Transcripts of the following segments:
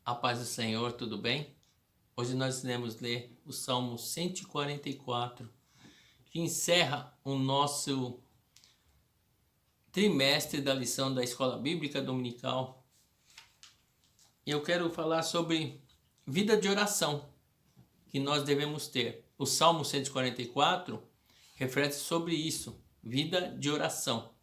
A paz do Senhor, tudo bem? Hoje nós iremos ler o Salmo 144, que encerra o nosso trimestre da lição da Escola Bíblica Dominical. Eu quero falar sobre vida de oração que nós devemos ter. O Salmo 144 reflete sobre isso, vida de oração.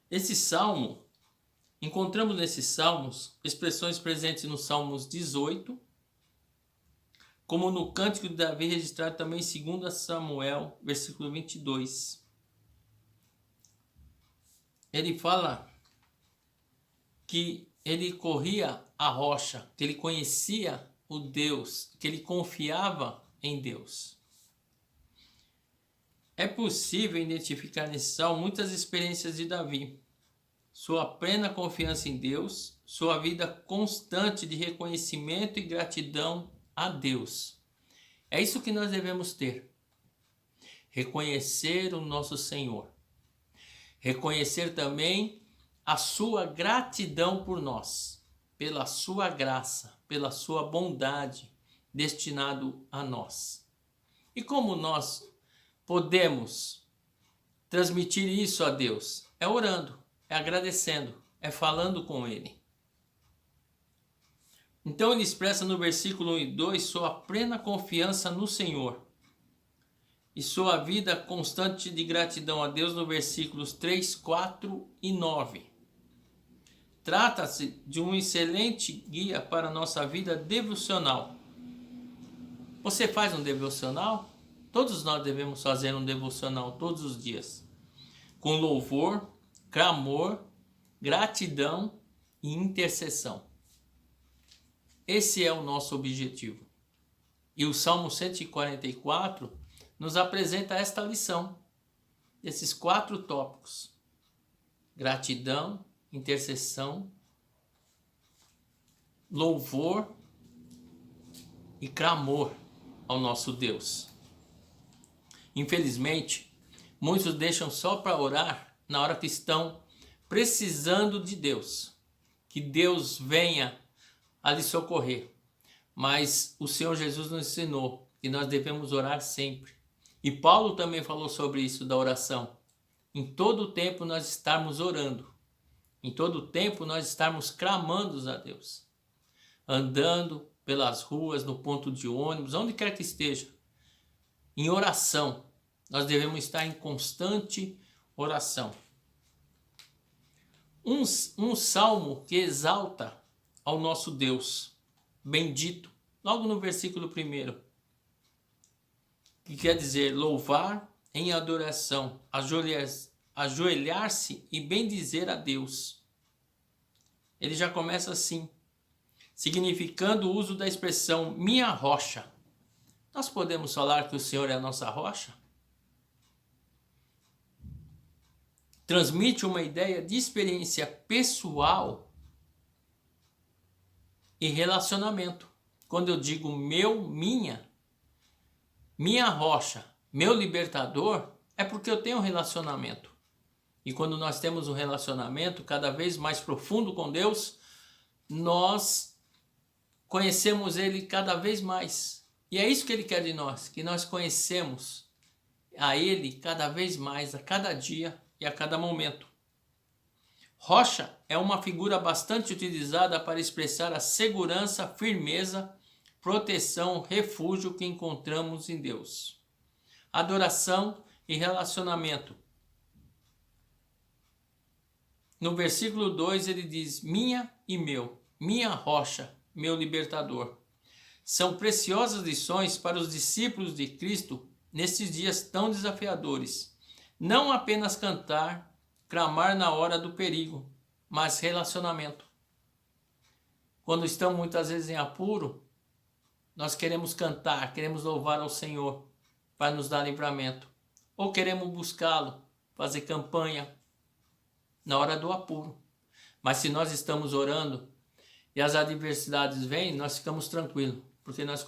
Esse salmo, encontramos nesses salmos expressões presentes nos Salmos 18, como no Cântico de Davi, registrado também em 2 Samuel, versículo 22. Ele fala que ele corria a rocha, que ele conhecia o Deus, que ele confiava em Deus. É possível identificar nesse salmo muitas experiências de Davi, sua plena confiança em Deus, sua vida constante de reconhecimento e gratidão a Deus. É isso que nós devemos ter. Reconhecer o nosso Senhor. Reconhecer também a sua gratidão por nós, pela sua graça, pela sua bondade destinado a nós. E como nós podemos transmitir isso a Deus? É orando, é agradecendo, é falando com Ele. Então ele expressa no versículo 1 e 2 sua plena confiança no Senhor e sua vida constante de gratidão a Deus no versículos 3, 4 e 9. Trata-se de um excelente guia para a nossa vida devocional. Você faz um devocional? Todos nós devemos fazer um devocional todos os dias, com louvor, clamor, gratidão e intercessão. Esse é o nosso objetivo. E o Salmo 144 nos apresenta esta lição, desses 4 tópicos: gratidão, intercessão, louvor e clamor ao nosso Deus. Infelizmente, muitos deixam só para orar na hora que estão precisando de Deus, que Deus venha a lhe socorrer. Mas o Senhor Jesus nos ensinou que nós devemos orar sempre. E Paulo também falou sobre isso da oração. Em todo o tempo nós estarmos orando. Em todo o tempo nós estarmos clamando a Deus. Andando pelas ruas, no ponto de ônibus, onde quer que esteja. Em oração. Nós devemos estar em constante oração. Um salmo que exalta ao nosso Deus bendito, logo no versículo 1, que quer dizer louvar em adoração, ajoelhar-se e bendizer a Deus. Ele já começa assim, significando o uso da expressão minha rocha. Nós podemos falar que o Senhor é a nossa rocha? Transmite uma ideia de experiência pessoal e relacionamento. Quando eu digo minha rocha, meu libertador, é porque eu tenho um relacionamento. E quando nós temos um relacionamento cada vez mais profundo com Deus, nós conhecemos Ele cada vez mais. E é isso que Ele quer de nós, que nós conhecemos a Ele cada vez mais, a cada dia e a cada momento. Rocha é uma figura bastante utilizada para expressar a segurança, firmeza, proteção, refúgio que encontramos em Deus. Adoração e relacionamento. No versículo 2 ele diz: minha e meu, minha rocha, meu libertador. São preciosas lições para os discípulos de Cristo nestes dias tão desafiadores. Não apenas cantar, clamar na hora do perigo, mas relacionamento. Quando estamos muitas vezes em apuro, nós queremos cantar, queremos louvar ao Senhor para nos dar livramento. Ou queremos buscá-lo, fazer campanha na hora do apuro. Mas se nós estamos orando e as adversidades vêm, nós ficamos tranquilos, porque nós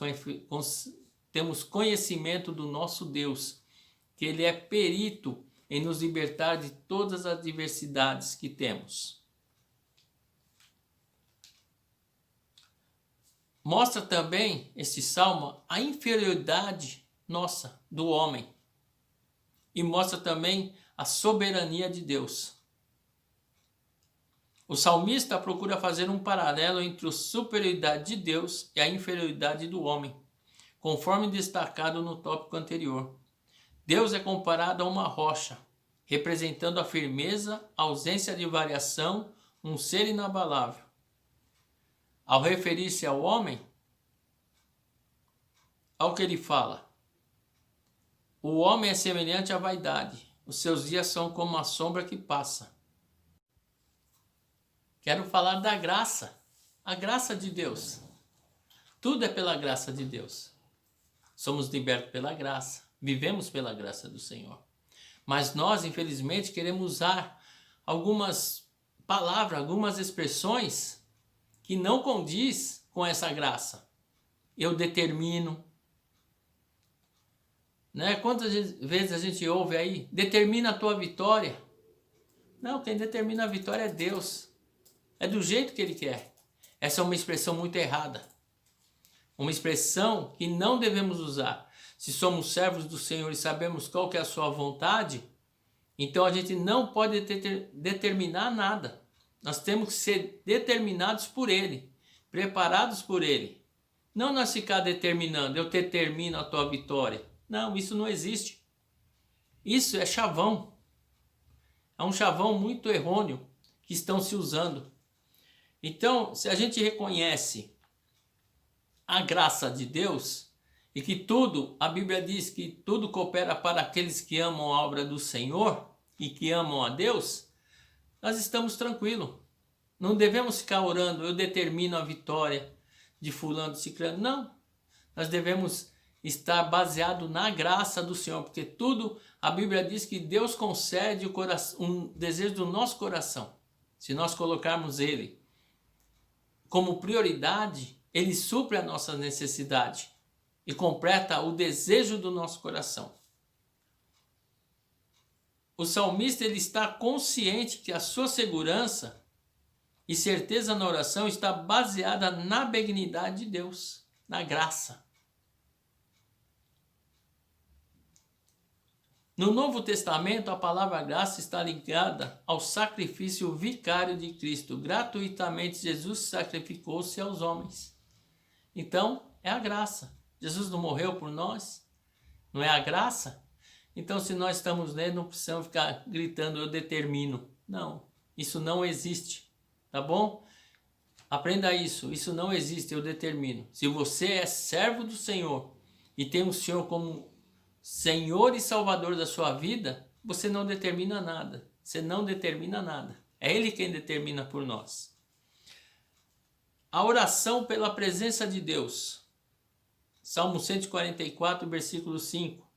temos conhecimento do nosso Deus, que Ele é perito em nos libertar de todas as adversidades que temos. mostra também, este salmo, a inferioridade nossa, do homem. E mostra também a soberania de Deus. O salmista procura fazer um paralelo entre a superioridade de Deus e a inferioridade do homem, conforme destacado no tópico anterior. Deus é comparado a uma rocha, representando a firmeza, a ausência de variação, um ser inabalável. Ao referir-se ao homem, ao que ele fala, o homem é semelhante à vaidade, os seus dias são como a sombra que passa. Quero falar da graça, a graça de Deus. Tudo é pela graça de Deus. Somos libertos pela graça, vivemos pela graça do Senhor. Mas nós, infelizmente, queremos usar algumas palavras, algumas expressões que não condiz com essa graça. Eu determino. Né? Quantas vezes a gente ouve aí, determina a tua vitória. Não, quem determina a vitória é Deus. É do jeito que Ele quer. Essa é uma expressão muito errada. Uma expressão que não devemos usar. Se somos servos do Senhor e sabemos qual que é a sua vontade, então a gente não pode determinar nada. Nós temos que ser determinados por Ele, preparados por Ele. Não nós ficar determinando, eu determino a tua vitória. Não, isso não existe. Isso é chavão. É um chavão muito errôneo que estão se usando. Então, se a gente reconhece a graça de Deus e que tudo, a Bíblia diz que tudo coopera para aqueles que amam a obra do Senhor e que amam a Deus, nós estamos tranquilos. Não devemos ficar orando, eu determino a vitória de fulano, de ciclano. Não, nós devemos estar baseado na graça do Senhor, porque tudo, a Bíblia diz que Deus concede um desejo do nosso coração. Se nós colocarmos Ele como prioridade, Ele supre a nossa necessidade e completa o desejo do nosso coração. O salmista ele está consciente que a sua segurança e certeza na oração está baseada na benignidade de Deus, na graça. No Novo Testamento, a palavra graça está ligada ao sacrifício vicário de Cristo. Gratuitamente, Jesus sacrificou-se aos homens. Então, é a graça. Jesus não morreu por nós? Não é a graça? Então, se nós estamos nele, não precisamos ficar gritando, eu determino. Não, isso não existe. Tá bom? Aprenda isso. Isso não existe, eu determino. Se você é servo do Senhor e tem o Senhor como Senhor e Salvador da sua vida, você não determina nada. Você não determina nada. É Ele quem determina por nós. A oração pela presença de Deus. Salmo 144, versículo 5.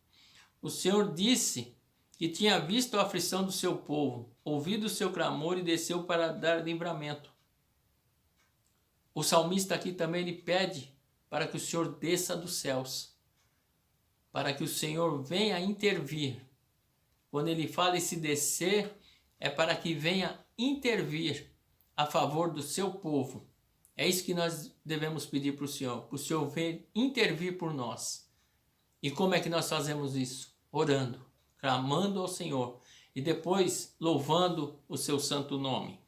O Senhor disse que tinha visto a aflição do seu povo, ouvido o seu clamor e desceu para dar livramento. O salmista aqui também ele pede para que o Senhor desça dos céus, para que o Senhor venha intervir. Quando ele fala esse descer, é para que venha intervir a favor do seu povo. É isso que nós devemos pedir para o Senhor vir intervir por nós. E como é que nós fazemos isso? Orando, clamando ao Senhor e depois louvando o seu santo nome.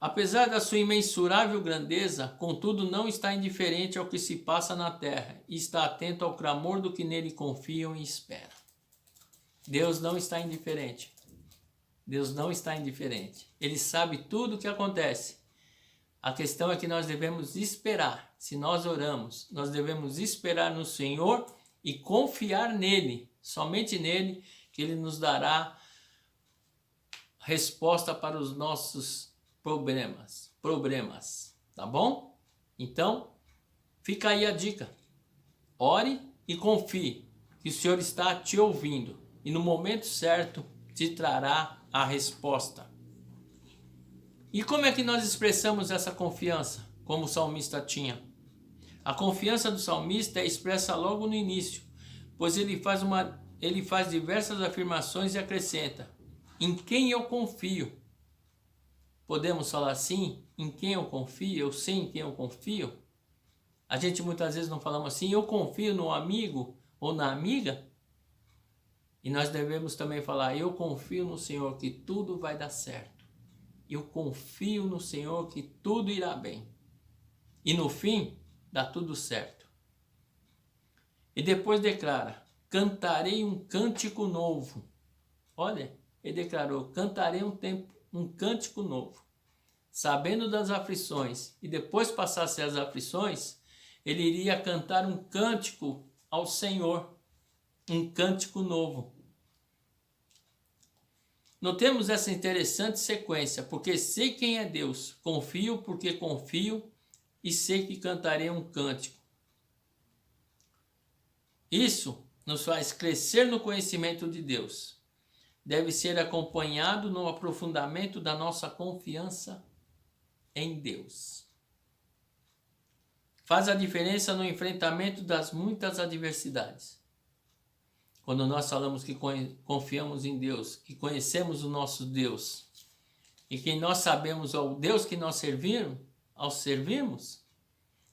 Apesar da sua imensurável grandeza, contudo não está indiferente ao que se passa na terra e está atento ao clamor do que nele confiam e esperam. Deus não está indiferente. Deus não está indiferente. Ele sabe tudo o que acontece. A questão é que nós devemos esperar. Se nós oramos, nós devemos esperar no Senhor e confiar nele, somente nele, que ele nos dará resposta para os nossos problemas, tá bom? Então, fica aí a dica. Ore e confie que o Senhor está te ouvindo e no momento certo te trará a resposta. E como é que nós expressamos essa confiança, como o salmista tinha? A confiança do salmista é expressa logo no início, pois ele faz diversas afirmações e acrescenta: em quem eu confio. podemos falar assim, em quem eu confio, eu sei em quem eu confio. A gente muitas vezes não falamos assim, eu confio no amigo ou na amiga. E nós devemos também falar, eu confio no Senhor que tudo vai dar certo. Eu confio no Senhor que tudo irá bem. E no fim, dá tudo certo. E depois declara, cantarei um cântico novo. Olha, ele declarou, cantarei um cântico novo. Sabendo das aflições, e depois passasse as aflições, ele iria cantar um cântico ao Senhor, um cântico novo. Notemos essa interessante sequência, porque sei quem é Deus, confio porque confio e sei que cantarei um cântico. Isso nos faz crescer no conhecimento de Deus. Deve ser acompanhado no aprofundamento da nossa confiança em Deus. Faz a diferença no enfrentamento das muitas adversidades. Quando nós falamos que confiamos em Deus, que conhecemos o nosso Deus, e que nós sabemos o Deus que nós servimos,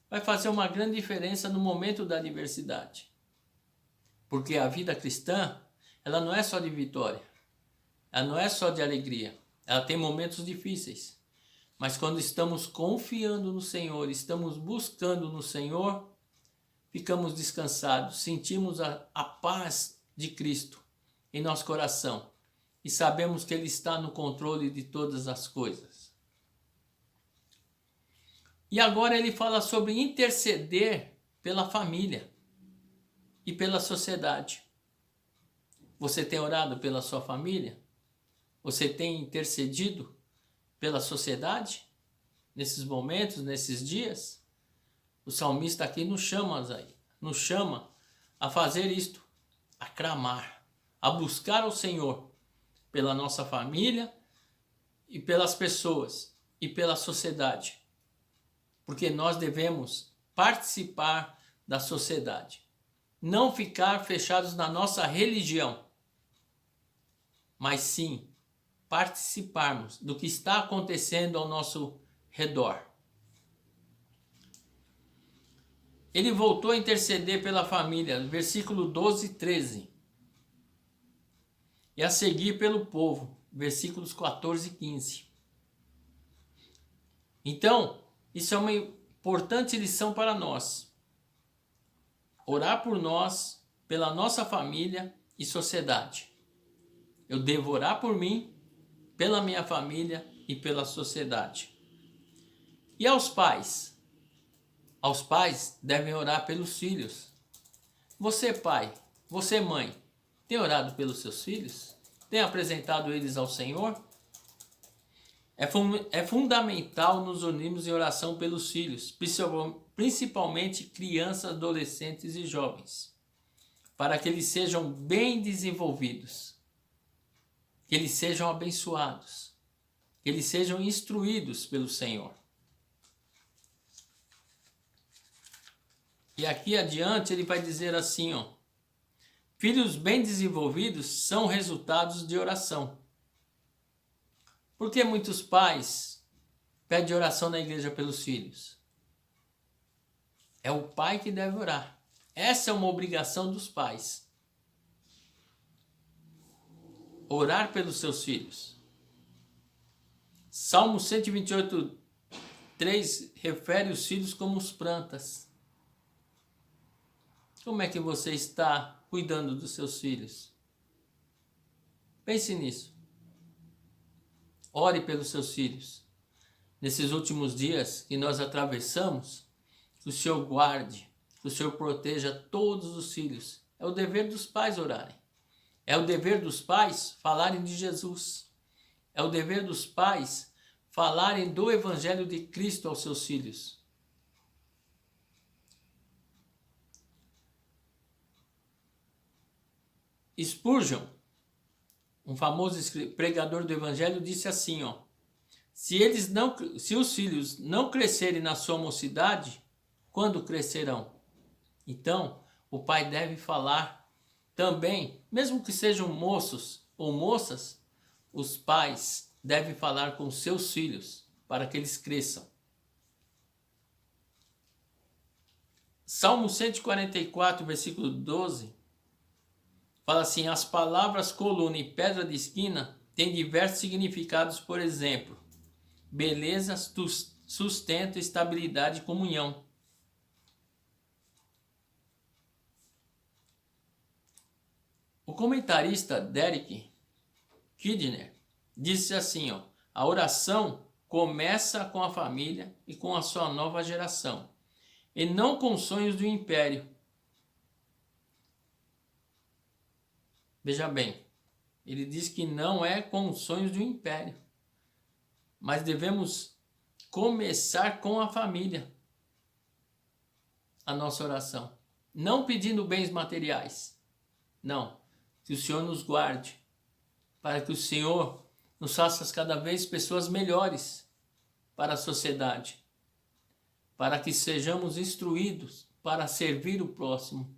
vai fazer uma grande diferença no momento da adversidade. Porque a vida cristã, ela não é só de vitória, ela não é só de alegria, ela tem momentos difíceis. Mas quando estamos confiando no Senhor, estamos buscando no Senhor, ficamos descansados, sentimos a paz de Cristo em nosso coração e sabemos que Ele está no controle de todas as coisas. E agora ele fala sobre interceder pela família e pela sociedade. Você tem orado pela sua família? Você tem intercedido pela sociedade? Nesses momentos, nesses dias? O salmista aqui nos chama a fazer isto, a clamar, a buscar ao Senhor pela nossa família e pelas pessoas e pela sociedade. Porque nós devemos participar da sociedade. Não ficar fechados na nossa religião, mas sim participarmos do que está acontecendo ao nosso redor. Ele voltou a interceder pela família, versículo 12 e 13. E a seguir pelo povo, versículos 14 e 15. Então, isso é uma importante lição para nós. Orar por nós, pela nossa família e sociedade. Eu devo orar por mim, pela minha família e pela sociedade. E aos pais? Aos pais devem orar pelos filhos. Você, pai, você, mãe, tem orado pelos seus filhos? Tem apresentado eles ao Senhor? É fundamental nos unirmos em oração pelos filhos, principalmente crianças, adolescentes e jovens, para que eles sejam bem desenvolvidos, que eles sejam abençoados, que eles sejam instruídos pelo Senhor. E aqui adiante ele vai dizer assim, filhos bem desenvolvidos são resultados de oração. Por que muitos pais pedem oração na igreja pelos filhos? É o pai que deve orar. Essa é uma obrigação dos pais. Orar pelos seus filhos. Salmo 128, 3 refere os filhos como os plantas. Como é que você está cuidando dos seus filhos? Pense nisso. Ore pelos seus filhos. Nesses últimos dias que nós atravessamos, que o Senhor guarde, que o Senhor proteja todos os filhos. É o dever dos pais orarem. É o dever dos pais falarem de Jesus. É o dever dos pais falarem do Evangelho de Cristo aos seus filhos. Spurgeon, um famoso pregador do Evangelho, disse assim, se os filhos não crescerem na sua mocidade, quando crescerão? Então, o pai deve falar também, mesmo que sejam moços ou moças, os pais deve falar com seus filhos para que eles cresçam. Salmo 144, versículo 12, fala assim: as palavras coluna e pedra de esquina têm diversos significados, por exemplo, beleza, sustento, estabilidade e comunhão. O comentarista Derek Kidner disse assim, a oração começa com a família e com a sua nova geração, e não com sonhos do império. Veja bem, ele diz que não é com os sonhos do império, mas devemos começar com a família a nossa oração, não pedindo bens materiais, não, que o Senhor nos guarde, para que o Senhor nos faça cada vez pessoas melhores para a sociedade, para que sejamos instruídos para servir o próximo.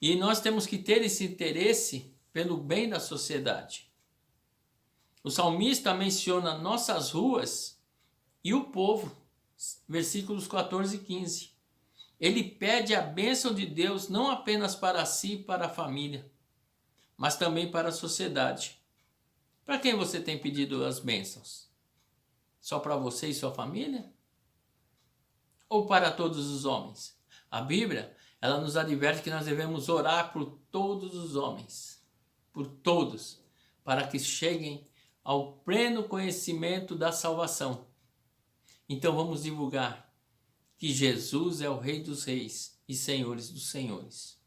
E nós temos que ter esse interesse pelo bem da sociedade. O salmista menciona nossas ruas e o povo, versículos 14 e 15. Ele pede a bênção de Deus não apenas para si e para a família, mas também para a sociedade. Para quem você tem pedido as bênçãos? Só para você e sua família? Ou para todos os homens? A Bíblia, ela nos adverte que nós devemos orar por todos os homens, por todos, para que cheguem ao pleno conhecimento da salvação. Então vamos divulgar que Jesus é o Rei dos Reis e Senhores dos Senhores.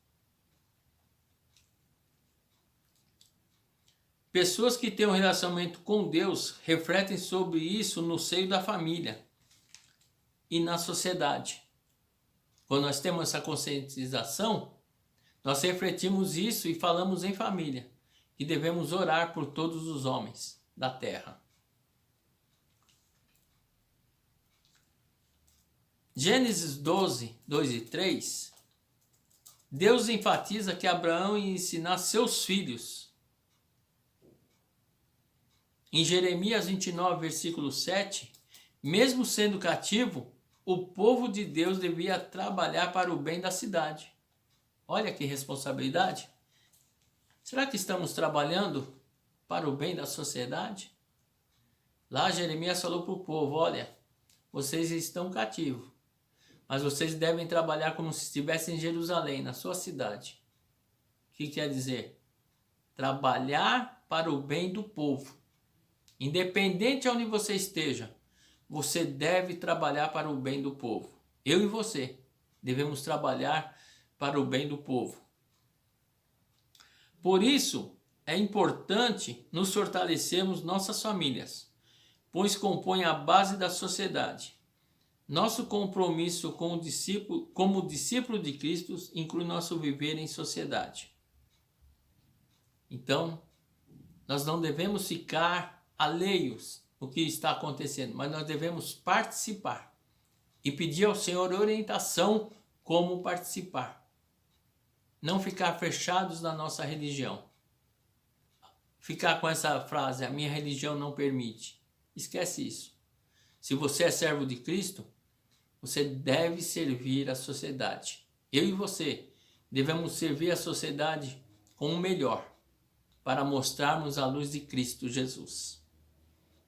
Pessoas que têm um relacionamento com Deus refletem sobre isso no seio da família e na sociedade. Quando nós temos essa conscientização, nós refletimos isso e falamos em família, que devemos orar por todos os homens da terra. Gênesis 12, 2 e 3, Deus enfatiza que Abraão ia ensinar seus filhos. Em Jeremias 29, versículo 7, mesmo sendo cativo, o povo de Deus devia trabalhar para o bem da cidade. Olha que responsabilidade. Será que estamos trabalhando para o bem da sociedade? Lá Jeremias falou para o povo, olha, vocês estão cativos, mas vocês devem trabalhar como se estivessem em Jerusalém, na sua cidade. O que quer dizer? Trabalhar para o bem do povo. Independente de onde você esteja, você deve trabalhar para o bem do povo. Eu e você devemos trabalhar para o bem do povo. Por isso, é importante nos fortalecermos nossas famílias, pois compõem a base da sociedade. Nosso compromisso como discípulo de Cristo inclui nosso viver em sociedade. Então, nós não devemos ficar alheios do que está acontecendo, mas nós devemos participar e pedir ao Senhor orientação como participar. Não ficar fechados na nossa religião. Ficar com essa frase, a minha religião não permite. Esquece isso. Se você é servo de Cristo, você deve servir a sociedade. Eu e você devemos servir a sociedade com o melhor, para mostrarmos a luz de Cristo Jesus.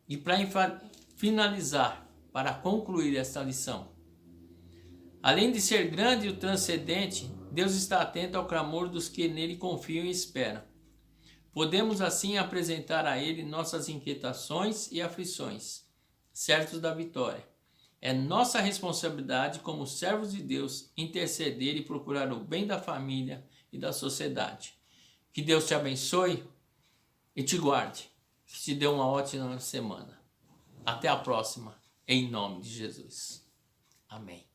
E para finalizar, para concluir esta lição, além de ser grande e transcendente, Deus está atento ao clamor dos que nele confiam e esperam. Podemos assim apresentar a Ele nossas inquietações e aflições, certos da vitória. É nossa responsabilidade como servos de Deus interceder e procurar o bem da família e da sociedade. Que Deus te abençoe e te guarde. Que te dê uma ótima semana. Até a próxima, em nome de Jesus. Amém.